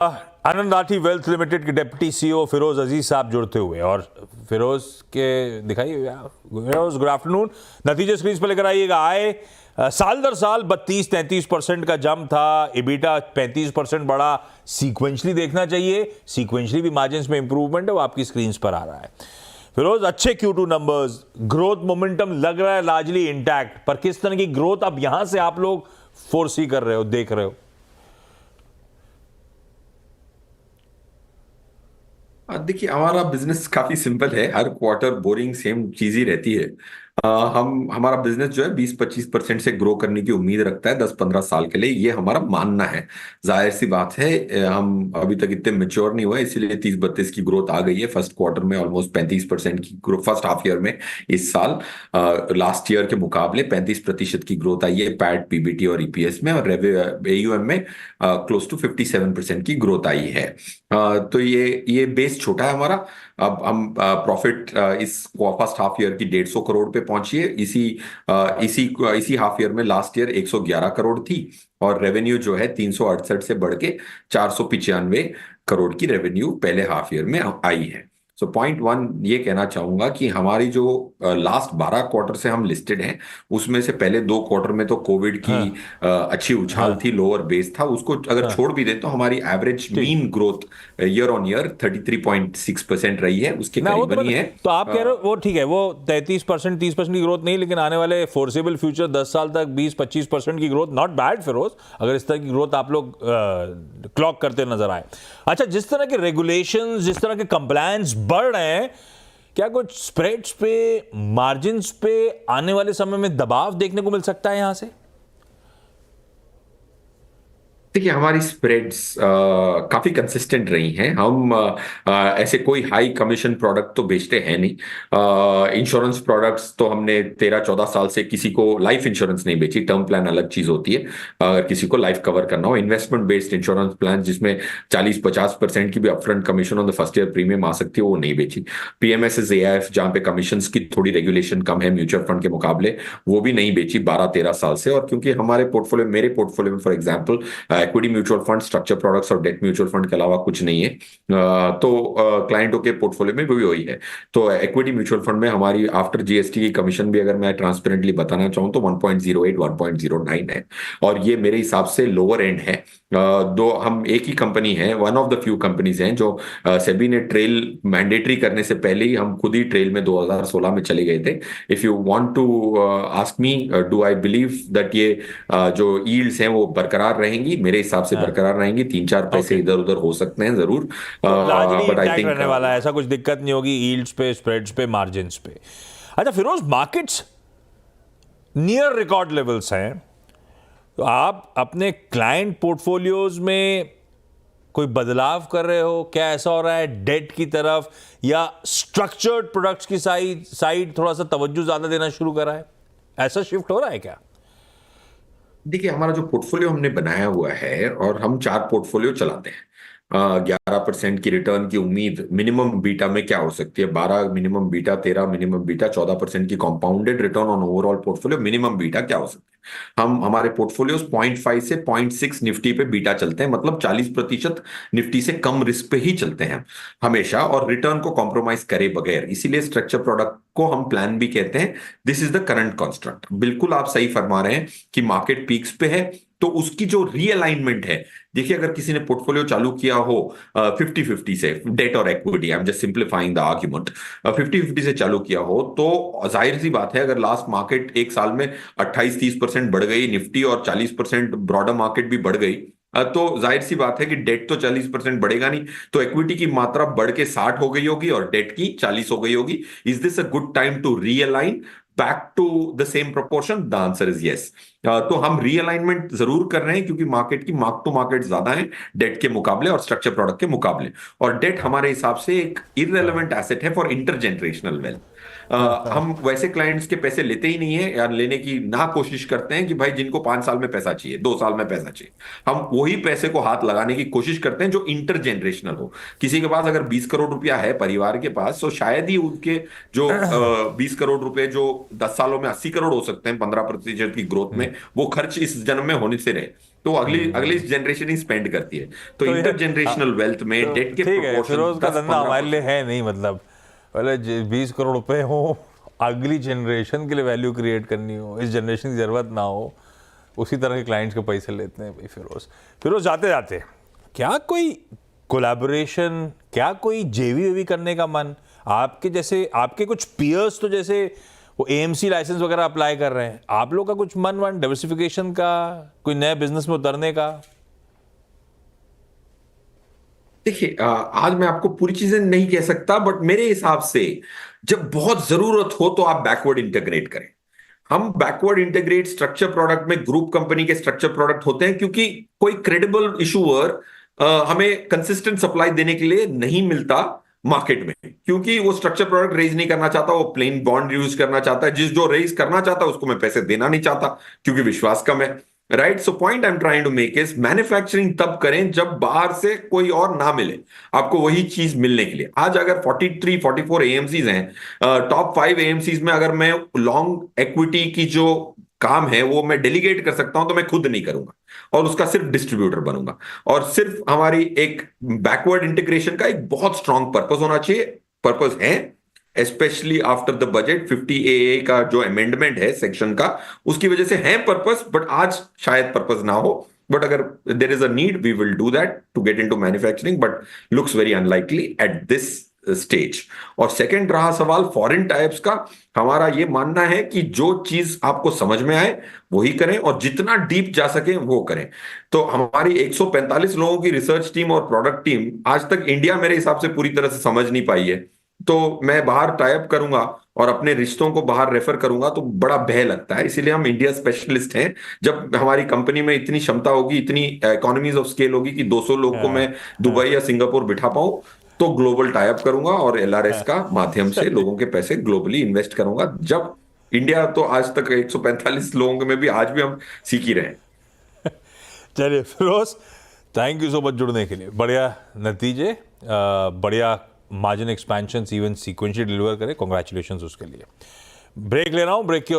आनंद Rathi wealth limited के deputy CEO Firoz अजीज साहब जुड़ते हुए। और फिरोज के दिखाइए, फिरोज गुड आफ्टरनून। नतीजे स्क्रीन पर लेकर आइएगा। आए साल दर साल 32-33% का जंप था, इबिटा 35% बढ़ा। सीक्वेंशली देखना चाहिए, सीक्वेंशली भी मार्जिन में इंप्रूवमेंट है, वो आपकी स्क्रीन पर आ रहा है। फिरोज, अच्छे Q2 नंबर्स, ग्रोथ मोमेंटम लग रहा है लार्जली इंटैक्ट, पर किस तरह की ग्रोथ अब यहां से आप लोग फोरसी कर रहे हो, देख रहे हो? देखिए, हमारा बिजनेस काफी सिंपल है। हर क्वार्टर बोरिंग सेम चीज ही रहती है। हमारा बिजनेस जो है 20-25% से ग्रो करने की उम्मीद रखता है 10-15 साल के लिए, ये हमारा मानना है। जाहिर सी बात है, हम अभी तक इतने मेच्योर नहीं हुए, इसीलिए 30-32 की ग्रोथ आ गई है। फर्स्ट क्वार्टर में ऑलमोस्ट 35% की ग्रोथ, फर्स्ट हाफ ईयर में इस साल लास्ट ईयर के मुकाबले 35% की ग्रोथ आई है पैट, पीबीटी और ईपीएस में। और एयूएम में क्लोज टू 57% की ग्रोथ आई है। तो ये बेस छोटा है हमारा। अब हम प्रॉफिट इस फर्स्ट हाफ ईयर की 150 करोड़ पे पहुंची है। इसी हाफ ईयर में लास्ट ईयर 111 करोड़ थी। और रेवेन्यू जो है 368 से बढ़ के 495 करोड़ की रेवेन्यू पहले हाफ ईयर में आई है। सो पॉइंट वन ये कहना चाहूंगा कि हमारी जो लास्ट 12 क्वार्टर से हम लिस्टेड हैं, उसमें से पहले 2 क्वार्टर में तो कोविड की हाँ, अच्छी उछाल हाँ, थी, लोअर बेस था, उसको अगर हाँ, छोड़ भी दें तो हमारी एवरेज ठीक। Mean growth year on year 33.6% रही है, उसके ना वो तो करीबन ही पता, है। तो आप कह रहे हो वो ठीक है, वो 33% 30% की ग्रोथ नहीं, लेकिन आने वाले फोर्सेबल फ्यूचर 10 साल तक 20-25% की ग्रोथ नॉट बैड फिरोज, अगर इस तरह की ग्रोथ आप लोग क्लॉक करते नजर आए। अच्छा, जिस तरह के रेगुलेशंस, जिस तरह के कंप्लायंस बढ़ रहे हैं, क्या कुछ स्प्रेड्स पे, मार्जिन्स पे आने वाले समय में दबाव देखने को मिल सकता है यहां से? देखिए, हमारी स्प्रेड्स काफी कंसिस्टेंट रही हैं। हम ऐसे कोई हाई कमीशन प्रोडक्ट तो बेचते हैं नहीं। इंश्योरेंस प्रोडक्ट्स तो हमने 13-14 साल से किसी को लाइफ इंश्योरेंस नहीं बेची। टर्म प्लान अलग चीज होती है, अगर किसी को लाइफ कवर करना हो। इन्वेस्टमेंट बेस्ड इंश्योरेंस प्लान जिसमें 40-50% की भी upfront commission on the first year premium आ सकती है, वो नहीं बेची। पीएमएस एआईएफ जहाँ पे कमीशन की थोड़ी रेगुलेशन कम है म्यूचुअल फंड के मुकाबले, वो भी नहीं बेची 12-13 साल से। और क्योंकि हमारे पोर्टफोलियो, मेरे पोर्टफोलियो में for example equity mutual fund, structure products और डेट म्यूचुअल फंड के अलावा कुछ नहीं है। तो क्लाइंटों के पोर्टफोलियो में भी वही है। तो इक्विटी म्यूचुअल फंड में हमारी आफ्टर जीएसटी की कमीशन भी अगर मैं ट्रांसपेरेंटली बताना चाहूँ तो 1.08 1.09 है। और ये मेरे हिसाब से लोअर एंड है। दो हम एक ही कंपनी है, one of the few companies हैं जो सेबी ने ट्रेल मैंडेटरी करने से पहले ही हम खुद ही ट्रेल में 2016 में चले गए थे। If you want to ask me, do I believe that ये जो यील्ड्स हैं वो बरकरार रहेंगी? मेरे हिसाब से हाँ, बरकरार रहेंगी। 3-4 पैसे ओके। इधर उधर हो सकते हैं जरूर, तो largely but I intact think रहने वाला है, ऐसा कुछ दिक्कत नहीं होगी यील्ड्स पे, स्प्रेड्स पे, मार्जिन्स पे। अच्छा Firoz, markets near record levels हैं, तो आप अपने क्लाइंट पोर्टफोलियोज में कोई बदलाव कर रहे हो? क्या ऐसा हो रहा है डेट की तरफ, या स्ट्रक्चर्ड प्रोडक्ट्स की साइड साइड थोड़ा सा तवज्जो ज्यादा देना शुरू करा है? ऐसा शिफ्ट हो रहा है क्या? देखिए, हमारा जो पोर्टफोलियो हमने बनाया हुआ है, और हम 4 पोर्टफोलियो चलाते हैं। 11% की रिटर्न की उम्मीद मिनिमम बीटा में क्या हो सकती है? 12 मिनिमम बीटा, 13 मिनिमम बीटा, 14% की compounded return on overall portfolio minimum beta क्या हो सकती है? हम हमारे पोर्टफोलियो 0.5 से 0.6 निफ्टी पे बीटा चलते हैं, मतलब 40% निफ्टी से कम रिस्क पे ही चलते हैं हमेशा, और रिटर्न को कॉम्प्रोमाइज करे बगैर। इसीलिए स्ट्रक्चर प्रोडक्ट को हम प्लान भी कहते हैं। This is the current construct. बिल्कुल आप सही फरमा रहे हैं कि मार्केट पीक्स पे है, तो उसकी जो रीअलाइनमेंट है, देखिए अगर किसी ने पोर्टफोलियो चालू किया हो 50-50 से, डेट और equity, I am just simplifying the argument, 50-50 से चालू किया हो, तो जाहिर सी बात है अगर लास्ट मार्केट एक साल में 28-30% बढ़ गई निफ्टी, और 40% ब्रॉडर मार्केट भी बढ़ गई, तो जाहिर सी बात है कि डेट तो 40% बढ़ेगा नहीं, तो इक्विटी की मात्रा बढ़ के 60 हो गई होगी और डेट की 40 हो गई होगी। Is this a good time to realign back to the same proportion? The answer is yes. तो हम रीअलाइनमेंट जरूर कर रहे हैं, क्योंकि मार्केट की मार्क टू मार्केट ज्यादा है डेट के मुकाबले और स्ट्रक्चर प्रोडक्ट के मुकाबले। और डेट हमारे हिसाब से एक इररेलेवेंट एसेट है फॉर इंटरजेनरेशनल वेल्थ। हम वैसे क्लाइंट्स के पैसे लेते ही नहीं है, या लेने की ना कोशिश करते हैं कि भाई जिनको 5 साल में पैसा चाहिए, 2 साल में पैसा चाहिए। हम वही पैसे को हाथ लगाने की कोशिश करते हैं जो इंटरजेनरेशनल हो। किसी के पास अगर 20 करोड़ रुपया है परिवार के पास, तो शायद ही उनके जो 20 करोड़ रुपए जो 10 सालों में 80 करोड़ हो सकते हैं 15% की ग्रोथ में, वो खर्च इस जन्म में होने से रहे। तो अगली अगली जनरेशन ही स्पेंड करती है। तो तो इंटर जनरेशनल वेल्थ में तो डेट के ठीक है, प्रोपोर्शन फिरोज का 10 धंधा हमारे लिए 15%। है नहीं, मतलब पहले 20 करोड़ रुपए हो, अगली जनरेशन के लिए वैल्यू क्रिएट करनी हो, इस जनरेशन की ज़रूरत ना हो, उसी तरह के क्लाइंट्स के पैसे लेते हैं भाई फिरोज। फिरोज जाते जाते क्या कोई कोलैबोरेशन, क्या कोई जेवी वेवी करने का मन? आपके जैसे आपके कुछ पीयर्स तो जैसे वो एएमसी लाइसेंस वगैरह अप्लाई कर रहे हैं, आप लोग का कुछ मन डाइवर्सिफिकेशन का, कोई नए बिजनेस में उतरने का? देखिए आज मैं आपको पूरी चीजें नहीं कह सकता, बट मेरे हिसाब से जब बहुत जरूरत हो तो आप बैकवर्ड इंटीग्रेट करें। हम बैकवर्ड इंटीग्रेट स्ट्रक्चर प्रोडक्ट में ग्रुप कंपनी के स्ट्रक्चर प्रोडक्ट होते हैं, क्योंकि कोई क्रेडिबल इशूअर हमें कंसिस्टेंट सप्लाई देने के लिए नहीं मिलता मार्केट में, क्योंकि वो स्ट्रक्चर प्रोडक्ट रेज नहीं करना चाहता, वो प्लेन बॉन्ड यूज करना चाहता है। जिस जो रेज करना चाहता है उसको मैं पैसे देना नहीं चाहता, क्योंकि विश्वास कम है। Right, so point I am trying to make is manufacturing तब करें जब बाहर से कोई और ना मिले आपको वही चीज मिलने के लिए। आज अगर 43 44 एएमसीज हैं, टॉप 5 एएमसीज में अगर मैं लॉन्ग इक्विटी की जो काम है वो मैं डेलीगेट कर सकता हूं, तो मैं खुद नहीं करूंगा और उसका सिर्फ डिस्ट्रीब्यूटर बनूंगा। और सिर्फ हमारी एक बैकवर्ड इंटीग्रेशन का एक बहुत स्ट्रांग पर्पस होना चाहिए, पर्पस है, specially after the budget 50AA का जो अमेंडमेंट है सेक्शन का, उसकी वजह से है पर्पस, बट आज शायद पर्पस ना हो। बट अगर there is a need we will do that to get into manufacturing, but looks very unlikely at this stage. और सेकंड रहा सवाल फॉरेन टाइप्स का, हमारा ये मानना है कि जो चीज आपको समझ में आए वही करें और जितना डीप जा सके वो करें। तो हमारी 145 लोगों की रिसर्च टीम और प्रोडक्ट टीम आज तक इंडिया मेरे हिसाब से पूरी तरह से समझ नहीं पाई है। तो मैं बाहर टाइप करूंगा और अपने रिश्तों को बाहर रेफर करूंगा तो बड़ा भय लगता है, इसीलिए हम इंडिया स्पेशलिस्ट हैं। जब हमारी कंपनी में इतनी क्षमता होगी, इतनी इकोनॉमीज ऑफ स्केल होगी कि 200 लोग को हाँ, मैं हाँ। दुबई या सिंगापुर बिठा पाऊं, तो ग्लोबल टाइप करूंगा और एलआरएस का माध्यम से चलिए, लोगों के पैसे ग्लोबली इन्वेस्ट करूंगा। जब इंडिया तो आज तक 145 लोगों में भी आज भी हम सीख ही रहे हैं। चलिए Firoz, thank you so much जुड़ने के लिए। बढ़िया नतीजे, बढ़िया margin expansion even sequential deliver करे, कॉन्ग्रेचुलेशन उसके लिए। ब्रेक ले रहा हूँ, ब्रेक के